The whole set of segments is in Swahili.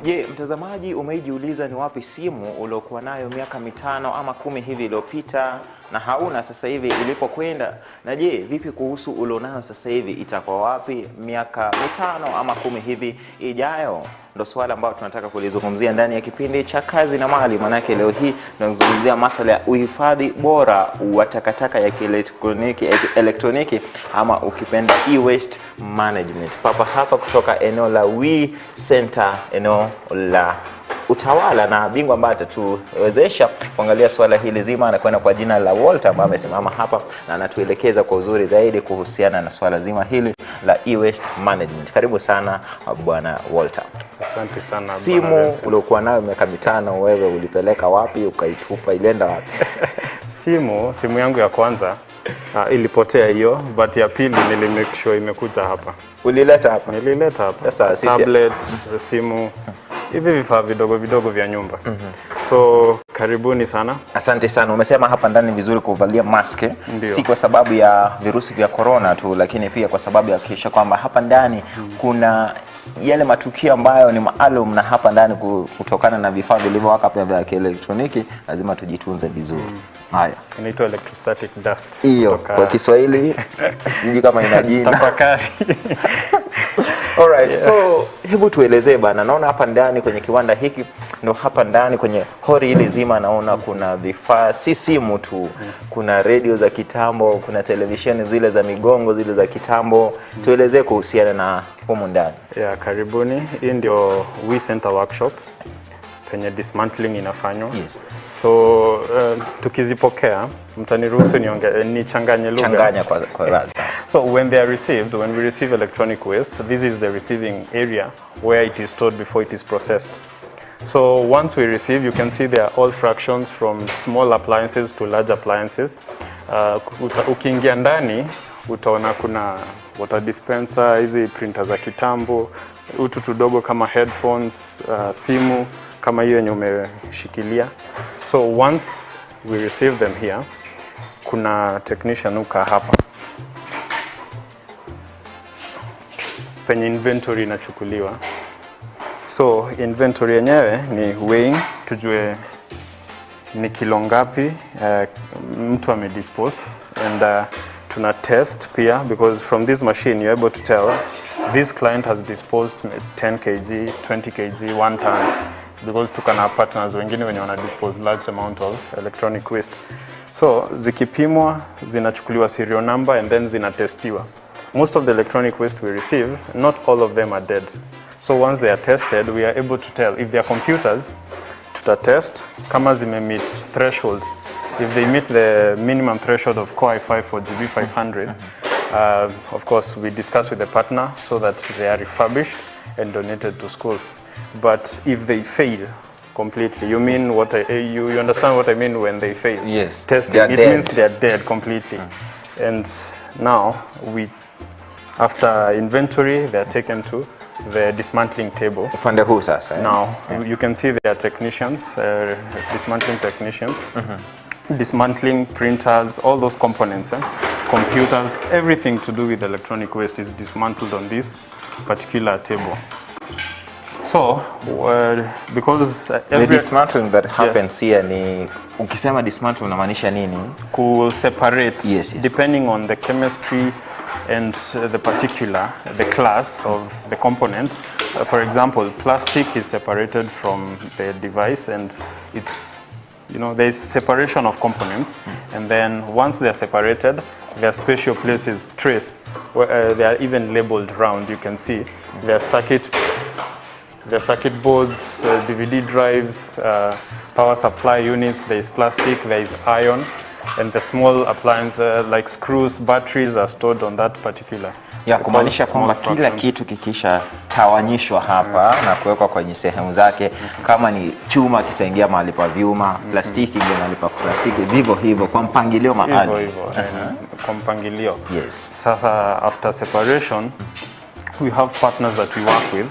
Je, mtazamaji, umeijiuliza ni wapi simu uliokuwa nayo miaka 5 ama 10 hivi iliyopita na hauna sasa hivi ilipokwenda? Na je, vipi kuhusu ulionayo sasa hivi, itakuwa wapi miaka 5 ama 10 hivi ijayo? Ndio swali ambalo tunataka kulizungumzia ndani ya kipindi cha Kazi na Mali. Manake leo hii tunazungumzia masuala ya uhifadhi bora wa takataka ya elektroniki ama ukipenda e-waste management. Papa hapa kutoka eneo la WE Center, eneo la Utawala, na bingwa ambaye atatuwezesha kuangalia swala hili zima anakwenda kwa jina la Walter, ambaye amesimama hapa na anatuelekeza kwa uzuri zaidi kuhusiana na swala zima hili la e-waste management. Karibu sana bwana Walter. Asante sana. Simu uliokuwa nayo miaka 5 wewe ulipeleka wapi, ukaitupa, ilienda wapi? Simu yangu ya kwanza ilipotea hiyo, but ya pili nilimake sure imekuja hapa. Ulileta hapa? Nilileta hapa. Sasa tablet, simu, hivi vifaa vidogo vya nyumba. So karibuni sana. Asante sana. Umesema hapa ndani vizuri kuvalia mask, si kwa sababu ya virusi vya corona tu, lakini pia kwa sababu ya kisha kwamba hapa ndani kuna yale matukio ambayo ni maalum, na hapa ndani kutokana na vifaa vilivyowaka hapa vya elektroniki lazima tujitunze vizuri. Haya, inaitwa electrostatic dust. Hiyo kwa Kiswahili sijui kama ina jina. Tafakari. Alright, so hebu tuelezee bana. Naona hapa ndani kwenye kiwanda hiki, ndio hapa ndani kwenye hori hili zima naona kuna vifaa, si simu tu, kuna radio za kitambo, kuna televisheni zile za migongo zile za kitambo. Tuelezee kuhusiana na humu ndani. Karibuni. Hii ndio WE Center workshop penye dismantling inafanywa. Yes. So tukizipokea, mtaniruhusu nichanganye lugha. Changanya kwa raza. So when we receive electronic waste, this is the receiving area where it is stored before it is processed. So once we receive, you can see there are all fractions from small appliances to large appliances. Ukiingia ndani utaona kuna water dispenser, hizi printer za kitambo, utu tudogo kama headphones, simu kama hiyo yenye umeshikilia. So once we receive them here, kuna technician uka hapa penye inventory inachukuliwa. So inventory yenyewe ni weighing, tujue ni kilo ngapi mtu amedispose, and tuna test pia, because from this machine you're able to tell this client has disposed 10 kg, 20 kg, 1 ton, because tukana partners wengine wenye wana dispose large amount of electronic waste. So zikipimwa, zinachukuliwa serial number and then zinatestiwa. Most of the electronic waste we receive, not all of them are dead. So once they are tested, we are able to tell if they are computers, tutatest kama zime meet thresholds. If they meet the minimum threshold of Core i5 for GB500, of course we discuss with the partner so that they are refurbished and donated to schools. But if they fail completely, you mean you understand what I mean when they fail? Yes. Testing, it means they are dead completely. And now after inventory, they are taken to the dismantling table. Upande huu sasa. Now you can see there are technicians, dismantling technicians, dismantling printers, all those components, computers, everything to do with electronic waste is dismantled on this particular table. So because the dismantling that happens here ni, ukisema dismantle unamaanisha nini? Ku separate, yes. Depending on the chemistry and the class of the component. For example, plastic is separated from the device, and it's, there's separation of components, and then once they're separated, their special places trace, where they are even labeled round. You can see their circuit boards, DVD drives, power supply units. There is plastic, there is iron, and the small appliances like screws, batteries are stored on that particular. Kumaanisha kwamba kila kitu kikisha tawanyishwa hapa na kuwekwa kwenye sehemu zake, kama ni chuma kitaingia mahali pa vyuma, plastiki ingia mahali pa plastiki, vivyo hivyo kwa mpangilio maalum. Kwa mpangilio. Yes. Sasa after separation, we have partners that we work with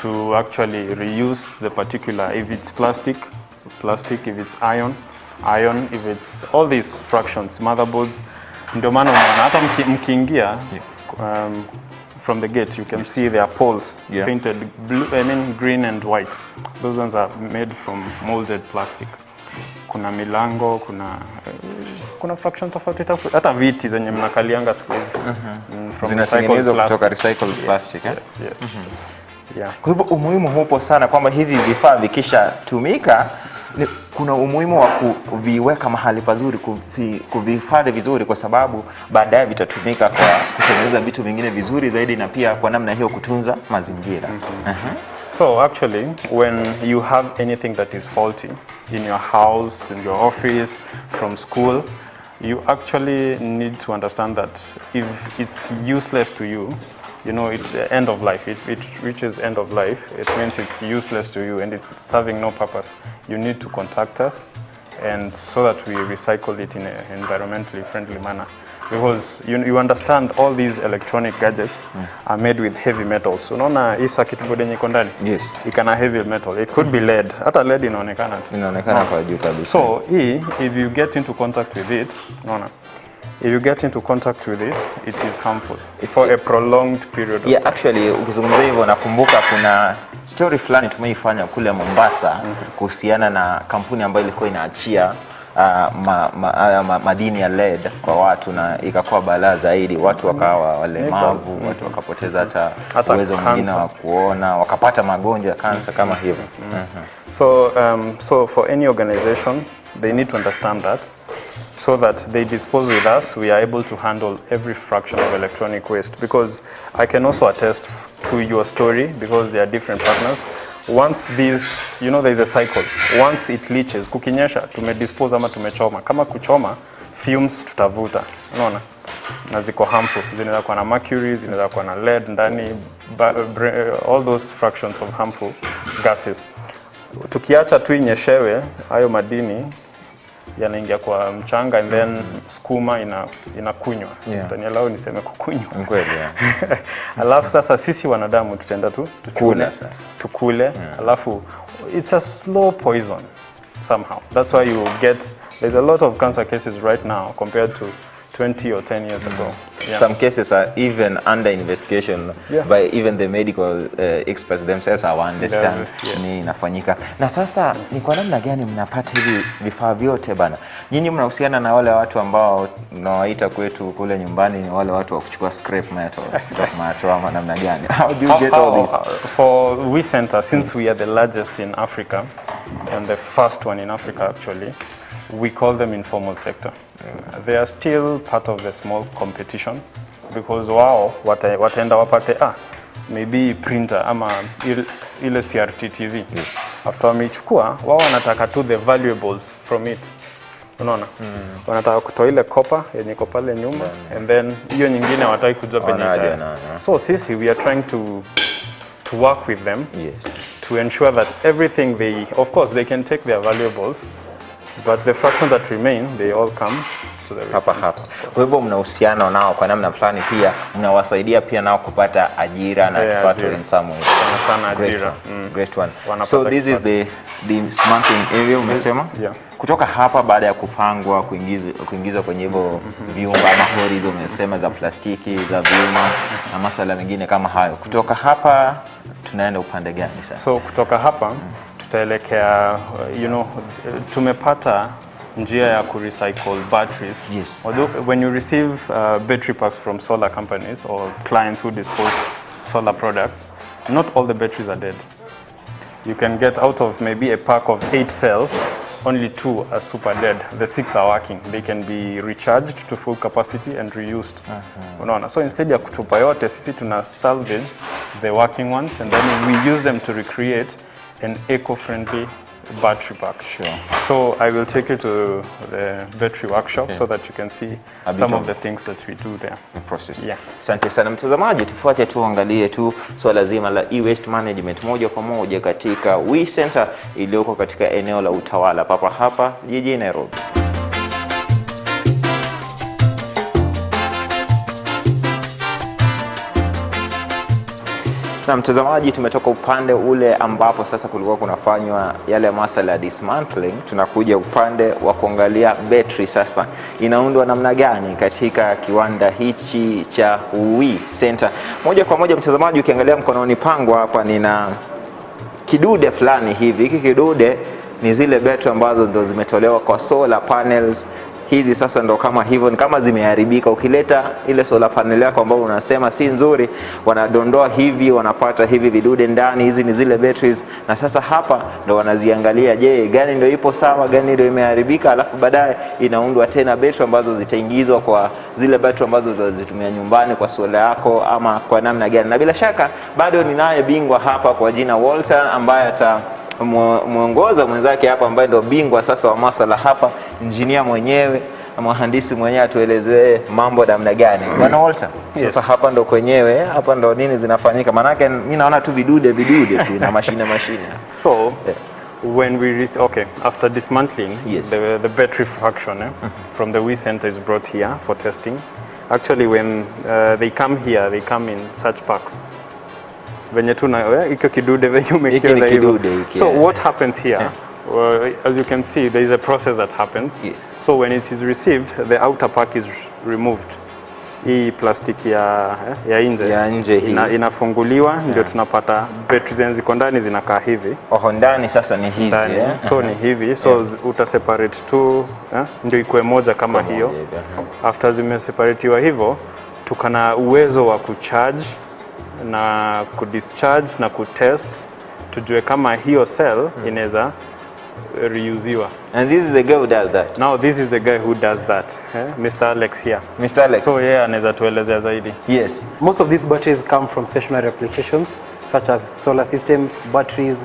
to actually reuse the particular, if it's plastic, if it's iron, if it's all these fractions, motherboards. Ndio maana hata mkiingia from the gate, you can see there are poles painted blue, green and white. Those ones are made from molded plastic. Kuna milango, kuna fraction tofauti tofauti. Hata viti zenye mnakalianga siku hizi. Zinatengenezwa kutoka recycled plastic. Yes. Yeah. Kwa hivyo umuhimu hupo sana kwamba hivi vifaa vikishatumika kuna umuhimu wa kuviweka mahali pazuri, kuvihifadhi vizuri, kwa sababu baadaye vitatumika kwa kutengeneza vitu vingine vizuri zaidi, na pia kwa namna hiyo kutunza mazingira. So actually, when you have anything that is faulty in your house, in your office, from school, you actually need to understand that if it's useless to you, you know, it's end of life. It reaches end of life. It means it's useless to you and it's serving no purpose. You need to contact us, and so that we recycle it in an environmentally friendly manner. Because you understand all these electronic gadgets are made with heavy metals. Unaona hii circuit board yenye iko ndani? Yes. Ikana heavy metal. It could be lead. Hata lead inaonekana. Inaonekana kwa juu kabisa. So if you get into contact with it, unaona, if you get into contact with it, it is harmful for a prolonged period of time. Actually, ukizungumzia hivyo nakumbuka kuna story fulani tumeifanya kule Mombasa kuhusiana na kampuni ambayo ilikuwa inaachia madini ya lead kwa watu, na ikakuwa balaa zaidi. Watu wakawa walemavu, watu wakapoteza hata uwezo mwingine wa kuona, wakapata magonjwa ya kansa kama hivyo. So for any organization, they need to understand that, so that they dispose with us, we are able to handle every fraction of electronic waste. Because I can also attest to your story, because they are different partners. Once these, you know, there is a cycle. Once it leaches, kukinyesha, tumedispose ama tumechoma. Kama kuchoma, fumes tutavuta. Unaona? Na ziko harmful. Zinaweza kuwa na mercury, zinaweza kuwa na lead ndani, all those fractions of harmful gases. Tukiacha tu inyeshewe, hayo madini yanaingia kwa mchanga, and then skuma inakunywa. Utanielewa niseme kukunywa. Kweli. Alafu sasa sisi wanadamu tutaenda tu tukule. Alafu it's a slow poison somehow. That's why you get, there's a lot of cancer cases right now compared to 20 or 10 years ago. Some cases are even under investigation by even the medical experts themselves. I understand ni inafanyika. Na sasa ni kwa namna gani mnapata hivi vifaa vyote bana? Nyinyi mnahusiana na wale watu ambao tunawaita kwetu kule nyumbani, ni wale watu wa kuchukua scrap metal ama namna gani? How do you get all this? For We Center, since we are the largest in Africa and the first one in Africa actually, we call them informal sector. They are still part of the small competition, because wao wataenda wapate maybe printer ama ile CRT TV. After wamechukua, wao wanataka tu the valuables from it. Unaona? Wanataka kutoa ile copper yenye iko pale nyuma, and then hiyo nyingine wataki kujua penye. So sisi we are trying to work with them to ensure that everything of course they can take their valuables, but the fraction that remain, they all come to the hapa. Kwa hivyo mnahusiana nao kwa namna fulani, pia mnawasaidia pia nao kupata ajira na kipato in some way. Sana ajira. Great one. So this is the dismantling area umesema? Kutoka hapa baada ya kupangwa kuingiza kwenye hivyo vyumba ama hori hizo umesema za plastiki, za vyuma na masuala mengine kama hayo. Kutoka hapa tunaenda upande gani sasa? So kutoka hapa tutaelekea, tumepata njia ya kurecycle batteries. When you receive battery packs from solar companies or clients who dispose solar products, not all the batteries are dead. You can get out of maybe a pack of 8 cells, only 2 are super dead. The 6 are working. They can be recharged to full capacity and reused. Unaona? So instead ya kutupa yote, sisi tuna salvage the working ones, and then we use them to recreate an eco-friendly battery pack. So I will take you to the battery workshop so that you can see some of the things that we do there. The process. Asante sana mtazamaji, tufuate tuangalie tu swala zima la e-waste management moja kwa moja katika We Center iliyoko katika eneo la Utawala hapa jijini Nairobi. Na mtazamaji, tumetoka upande ule ambapo sasa kulikuwa kunafanywa yale masuala ya dismantling, tunakuja upande wa kuangalia battery sasa inaundwa namna gani katika kiwanda hichi cha WE Center. Moja kwa moja mtazamaji, ukiangalia mkononi pangu hapa nina kidude fulani hivi. Hiki kidude ni zile battery ambazo ndo zimetolewa kwa solar panels. Hizi sasa ndo kama hivyo, ni kama zimeharibika. Ukileta ile solar panel yako ambayo unasema si nzuri, wanadondoa hivi, wanapata hivi vidude ndani. Hizi ni zile batteries, na sasa hapa ndo wanaziangalia, je, gani ndio ipo sawa, gani ndio imeharibika, alafu baadaye inaundwa tena battery ambazo zitaingizwa kwa zile battery ambazo utazitumia nyumbani kwa solar yako ama kwa namna gani. Na bila shaka bado ninaye bingwa hapa kwa jina Walter, ambaye muongoza mwenzake hapa ambaye ndo bingwa sasa wa masuala hapa, engineer mwenyewe na mhandisi mwenyewe, atuelezee mambo namna gani. Bwana Walter, sasa hapa ndo kwenyewe, hapa ndo nini zinafanyika? Manake mimi naona tu vidude tu na mashine. So when we after dismantling, the battery fraction from the WE Center is brought here for testing. Actually when they come here, they come in such packs. Venye tuna iko kidude venye umekiona hivyo. So what happens here, as you can see, there is a process that happens. So when it is received, the outer pack is removed. Hii plastiki ya nje inafunguliwa, ndio tunapata batteries ziko ndani zinakaa hivi. Ndani sasa ni hizi so ni hivi, so uta separate tu ndio ikuwe moja kama hiyo. After zimeseparatiwa hivyo, tukana uwezo wa kucharge na kudischarge na kutest, tujue kama hiyo cell inaweza reusiwa. And this is the guy who does that. Now this is the guy who does that, Mr. Alex here. Mr. Alex. So anaweza tuelezea zaidi. Yes. Most of these batteries come from stationary applications such as solar systems, batteries,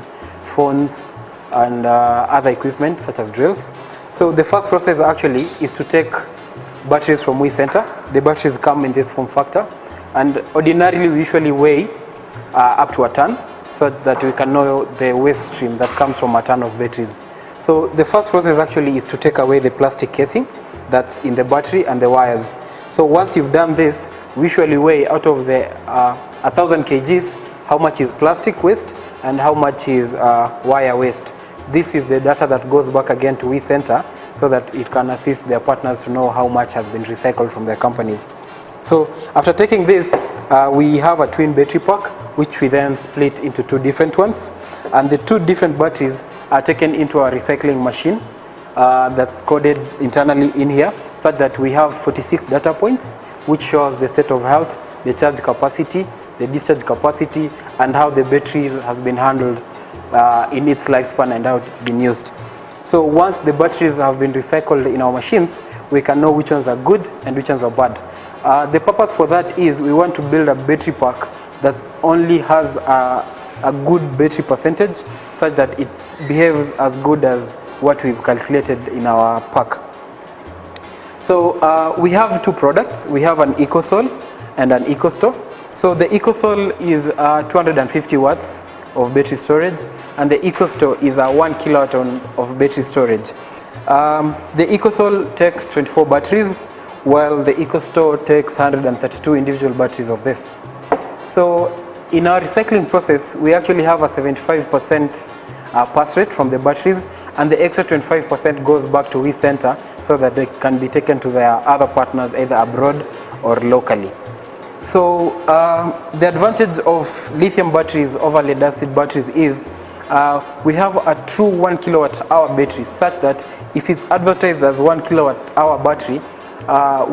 phones, and other equipment such as drills. So the first process actually is to take batteries from WE Center. The batteries come in this form factor, and ordinarily we usually weigh up to a ton, so that we can know the waste stream that comes from a ton of batteries. So the first process actually is to take away the plastic casing that's in the battery and the wires. So once you've done this, we usually weigh out of the 1,000 kgs how much is plastic waste and how much is wire waste. This is the data that goes back again to WE Center, so that it can assist their partners to know how much has been recycled from their companies. So after taking this, we have a twin battery pack, which we then split into two different ones, and the two different batteries are taken into a recycling machine that's coded internally in here, such that we have 46 data points, which shows the state of health, the charge capacity, the discharge capacity, and how the batteries has been handled in its lifespan and how it's been used. So once the batteries have been recycled in our machines, we can know which ones are good and which ones are bad. The purpose for that is we want to build a battery pack that only has a good battery percentage, such that it behaves as good as what we've calculated in our pack. So we have two products. We have an EcoSol and an EcoStore. So the EcoSol is 250 watts of battery storage, and the EcoStore is a 1 kilowatt of battery storage. The EcoSol takes 24 batteries, while the EcoStore takes 132 individual batteries of this. So in our recycling process, we actually have a 75% pass rate from the batteries, and the extra 25% goes back to WE Center, so that they can be taken to their other partners either abroad or locally. So the advantage of lithium batteries over lead acid batteries is we have a true 1 kilowatt hour battery, such that if it's advertised as 1 kilowatt hour battery,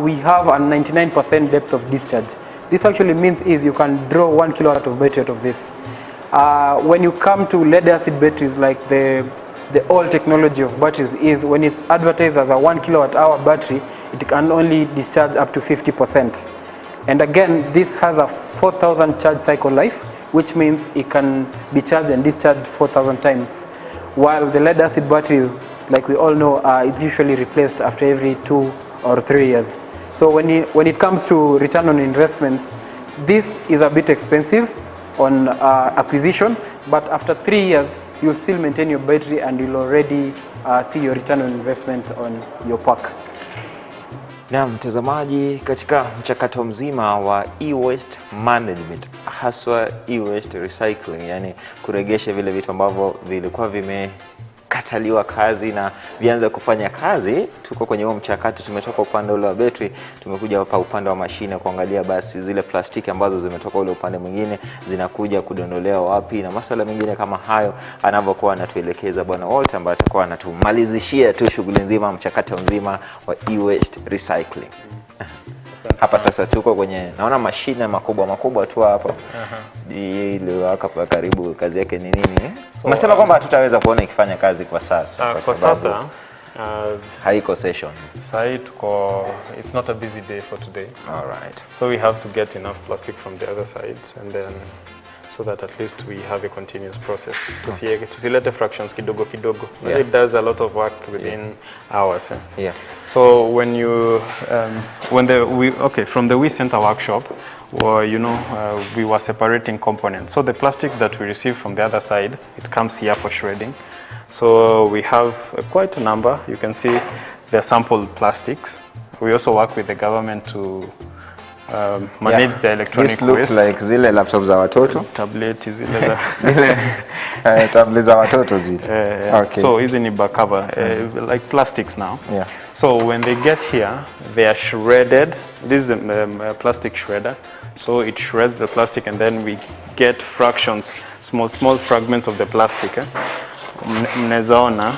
we have a 99% depth of discharge. This actually means is you can draw 1 kilowatt of battery out of this. When you come to lead acid batteries, like the old technology of batteries is when it's advertised as a 1 kilowatt hour battery, it can only discharge up to 50%. And again, this has a 4,000 charge cycle life, which means it can be charged and discharged 4,000 times. While the lead acid batteries, like we all know, it's usually replaced after every 2 or 3 years. So when it comes to return on investments, this is a bit expensive on acquisition, but after 3 years, you'll still maintain your battery and you'll already see your return on investment on your pack. Na mtazamaji, katika mchakato mzima wa e-waste management, haswa e-waste recycling, yani kuregesha vile vitu ambavyo vilikuwa vimekataliwa kazi na vianze kufanya kazi, tuko kwenye huo mchakato. Tumetoka upande ule wa battery, tumekuja hapa upande wa mashine kuangalia basi zile plastiki ambazo zimetoka ule upande mwingine zinakuja kudondolewa wapi, na masuala mengine kama hayo anavyokuwa anatuelekeza Bwana Walter, ambaye atakuwa anatumalizishia tu shughuli nzima, mchakato mzima wa e-waste recycling. Hapa sasa tuko kwenye, naona mashine makubwa tu hapa. Ile hapa karibu, kazi yake ni nini? Unasema kwamba tutaweza kuona ikifanya kazi kwa sasa kwa sababu haiko session. Sasa tuko, it's not a busy day for today. All right. So we have to get enough plastic from the other side, and then so that at least we have a continuous process. Tusilete fractions kidogo. Yeah. It does a lot of work within hours. Yeah. So when you from the We Center workshop, we were separating components. So the plastic that we receive from the other side, it comes here for shredding. So we have quite a number. You can see the sample plastics. We also work with the government to manage the electronic waste. This looks like zile laptops za watoto. Tablet zile za tablet za watoto zile. Okay. So hizi ni back cover, like plastics now. Yeah. So when they get here, they are shredded. This is a plastic shredder. So it shreds the plastic, and then we get fractions, small fragments of the plastic. Mnazaona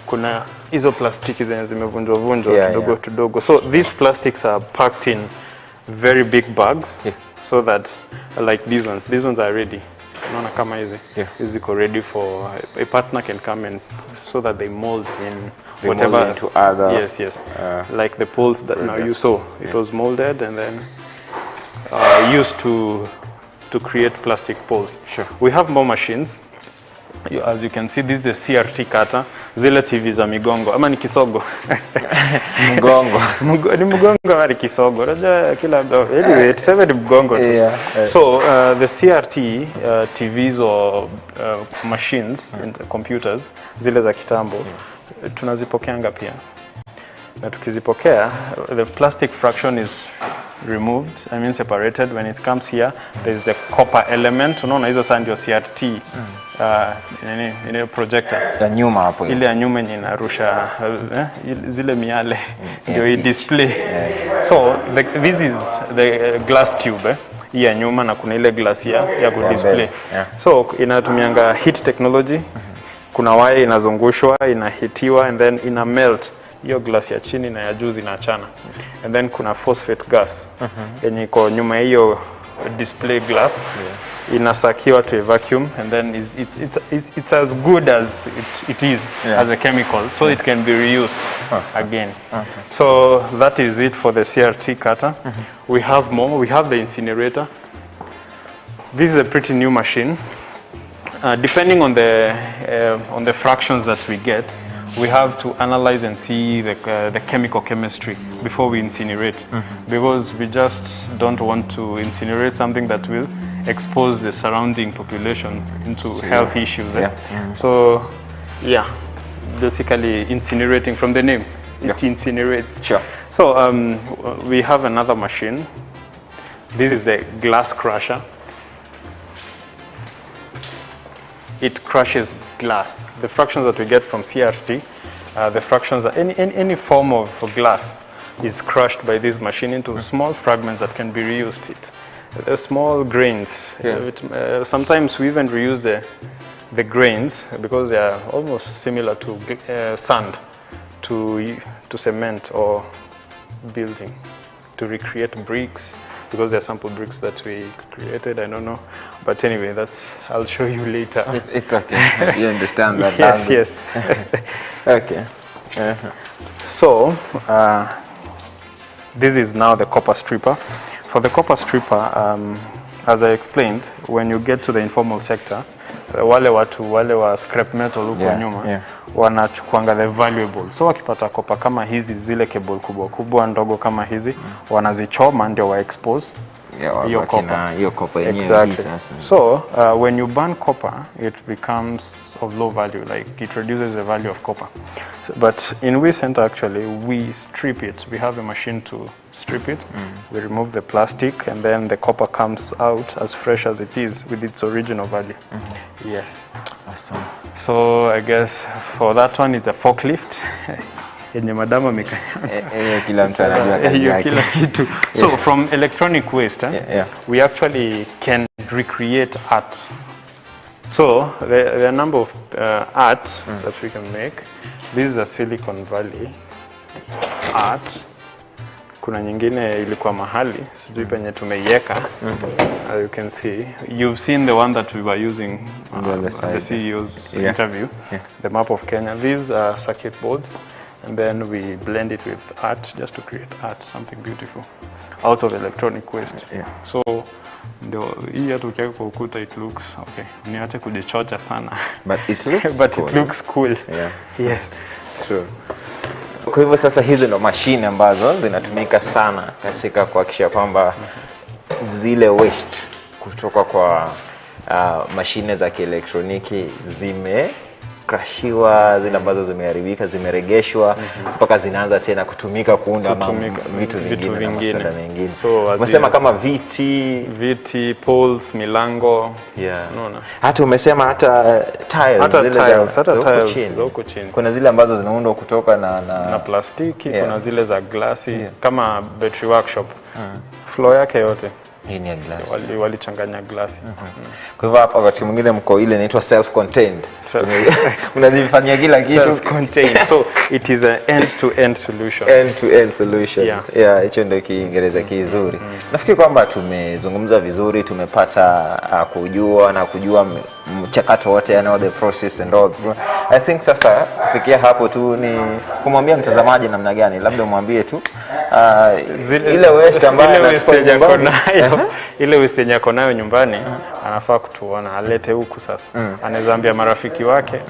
kuna hizo plastiki zenye zimevunjwa kidogo. So these plastics are packed in very big bags, so that like these ones are ready. Unaona kama hizi ziko ready for a partner can come and so that they mold in whatever into other like the poles that now you saw. It was molded and then used to create plastic poles. Sure. We have more machines. As you can see, this is a CRT cutter. Zile TV za migongo ama ni kisogo. Mgongo. Ni mgongo ama kisogo. Unajua kila anyway, tuseme ni mgongo tu. So the CRT TVs or machines and computers zile za kitambo tunazipokeanga pia. Na tukizipokea, the plastic fraction is removed, separated. When it comes here, there is the copper element. Unaona hizo sasa ndio CRT projector ya nyuma hapo, ile ya nyuma inarusha zile miale ndio i display. So this is the glass tube hii ya nyuma, na kuna ile glass ya ku display. So inatumianga heat technology. Kuna wire inazungushwa, inahitiwa, and then ina melt hiyo glass ya chini na ya juu zinaachana. And then kuna phosphate gas yenye iko nyuma hiyo display glass. Inasakiwa to a vacuum, and then it's as good as it is as a chemical, so it can be reused again. So that is it for the CRT cutter. We have more. We have the incinerator. This is a pretty new machine. Depending on the fractions that we get, we have to analyze and see the chemical chemistry before we incinerate, because we just don't want to incinerate something that will expose the surrounding population into health issues. So basically incinerating, from the name, it incinerates. Sure. So we have another machine. This is the glass crusher. It crushes glass. The fractions that we get from CRT, the fractions, any form of glass is crushed by this machine into small fragments that can be reused. They're small grains. Sometimes we even reuse the grains because they are almost similar to sand, to cement or building, to recreate bricks, because they're sample bricks that we created. I don't know, but anyway, I'll show you later. It's okay. You understand that? Yes. Okay. So this is now the copper stripper. For the copper stripper, as I explained, when you get to the informal sector, wale wa scrap metal huko nyuma wanachukuanga the valuable. So wakipata copper kama hizi, zile cable kubwa ndogo kama hizi, wanazichoma ndio wa expose hiyo copper. Hiyo copper yenyewe Exactly. sasa. So when you burn copper, it becomes of low value, like it reduces the value of copper. But in We Center, actually, we strip it. We have a machine to strip it. We remove the plastic, and then the copper comes out as fresh as it is with its original value. Yes. Awesome. So I guess for that one, it's a forklift. Yenye madam amekanya. Kila mtu anajua kazi yake. Kila kitu. So from electronic waste, we actually can recreate art. So there are a number of arts that we can make. This is a Silicon Valley art. Kuna nyingine ilikuwa mahali, sijui penye tumeiweka. As you can see, you've seen the one that we were using the CEO's interview, the map of Kenya. These are circuit boards, and then we blend it with art just to create art, something beautiful out of electronic waste. So ndio hii hata ukiweka kwa ukuta it looks okay. Niache kujichocha sana. But it looks but cool. It looks cool. Yes. True. Kwa hivyo sasa hizi ndo mashine ambazo zinatumika sana katika kuhakikisha kwamba zile waste kutoka kwa mashine za kielektroniki zimecrashiwa, zile ambazo zimeharibika zimeregeshwa mpaka zinaanza tena kutumika kuunda vitu vingine na masuala mengine. So umesema kama viti, poles, milango. Unaona? Hata umesema hata tiles zile huko chini. Kuna zile ambazo zinaundwa kutoka na plastiki, kuna zile za glasi kama battery workshop. Floor yake yote hii ni ya glasi. Walichanganya glasi. Kwa hivyo hapa wakati mwingine mko ile inaitwa self contained. Unazifanyia kila kitu self contained. So it is an end to end solution. End to end solution. Hicho ndio Kiingereza kizuri. Nafikiri kwamba tumezungumza vizuri, tumepata kujua na kujua mchakato wote, yani the process and all. I think sasa kufikia hapo tu ni kumwambia mtazamaji namna gani, labda umwambie tu ile waste ambayo ile waste yako nayo nyumbani anafaa kutuona, alete huku sasa. Anaweza ambia marafiki wake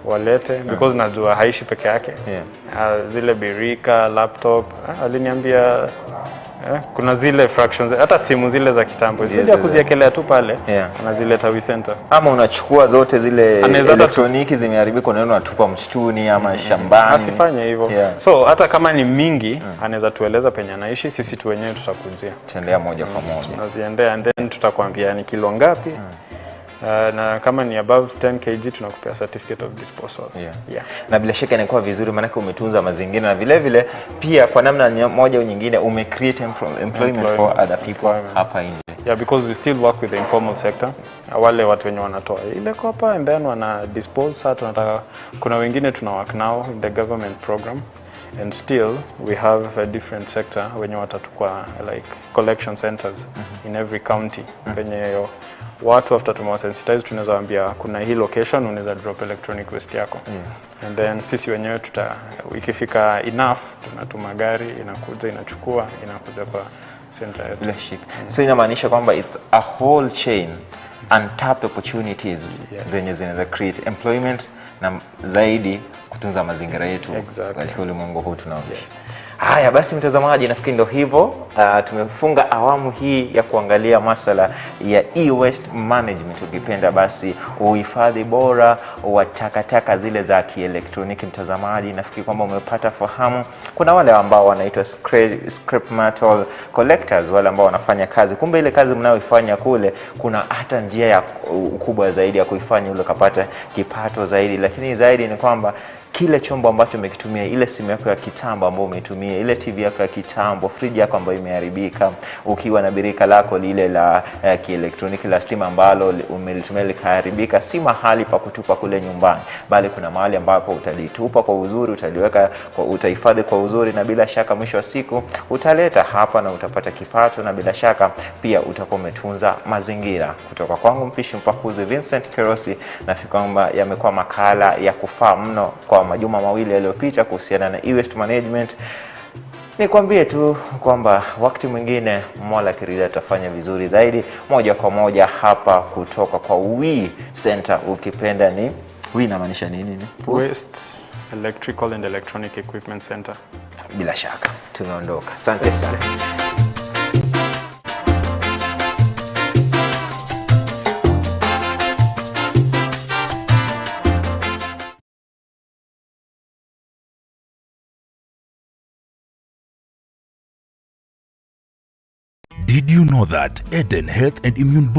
walete, because najua haishi peke yake. Zile birika, laptop, aliniambia kuna zile fractions, hata simu zile za kitambo sija kuziekelea tu pale, anazileta We Center. Ama unachukua zote zile elektroniki zimeharibika na unatupa msituni ama shambani. Asifanye hivyo. So hata kama ni mingi anaweza tueleza penye anaishi, sisi tu wenyewe tutakujia. Tendea moja kwa moja. Tunaziendea and then tutakwambia ni kilo ngapi. Na kama ni above 10 kg tunakupea certificate of disposal. Na bila shaka inakuwa vizuri maana umetunza mazingira na vile vile pia kwa namna moja au nyingine umecreate employment for other people hapa nje. Because we still work with the informal sector. Wale watu wenye wanatoa ile kopa and then wana dispose. Sasa tunataka kuna wengine tuna work now in the government program, and still we have a different sector wenye watatukua like collection centers in every county. Penye watu after tumewasensitize tunaweza waambia kuna hii location unaweza drop electronic waste yako. And then sisi wenyewe ikifika enough tunatuma gari inakuja inachukua inakuja kwa center yetu. So inamaanisha kwamba it's a whole chain, untapped opportunities zenye zinaweza create employment na zaidi kutunza mazingira yetu katika ulimwengu huu tunaoishi. Haya basi mtazamaji, nafikiri ndio hivyo tumefunga awamu hii ya kuangalia masuala ya e-waste management, ukipenda basi uhifadhi bora wa takataka zile za kielektroniki. Mtazamaji, nafikiri kwamba umepata fahamu. Kuna wale ambao wanaitwa scrap metal collectors, wale ambao wanafanya kazi, kumbe ile kazi mnayoifanya kule kuna hata njia ya kubwa zaidi ya kuifanya ule kapata kipato zaidi. Lakini zaidi ni kwamba kile chombo ambacho umekitumia, ile simu yako ya kitambo ambayo umetumia, ile TV yako ya kitambo, friji yako ambayo imeharibika, ukiwa na birika lako lile la kielektroniki la stima ambalo umelitumia likaharibika, si mahali pa kutupa kule nyumbani, bali kuna mahali ambapo utalitupa kwa uzuri, utaliweka kwa utahifadhi kwa uzuri, na bila shaka mwisho wa siku utaleta hapa na utapata kipato, na bila shaka pia utakuwa umetunza mazingira. Kutoka kwangu mpishi mpakuzi Vincent Kerosi, nafikiri kwamba yamekuwa makala ya kufaa mno kwa majuma mawili yaliyopita kuhusiana na e-waste management. Nikwambie tu kwamba wakati mwingine Mola kirida tutafanya vizuri zaidi. Moja kwa moja hapa kutoka kwa We Center, ukipenda ni We inamaanisha nini? Waste Electrical and Electronic Equipment Center. Bila shaka tumeondoka. Asante sana. Did you know that Eden Health and Immune Boost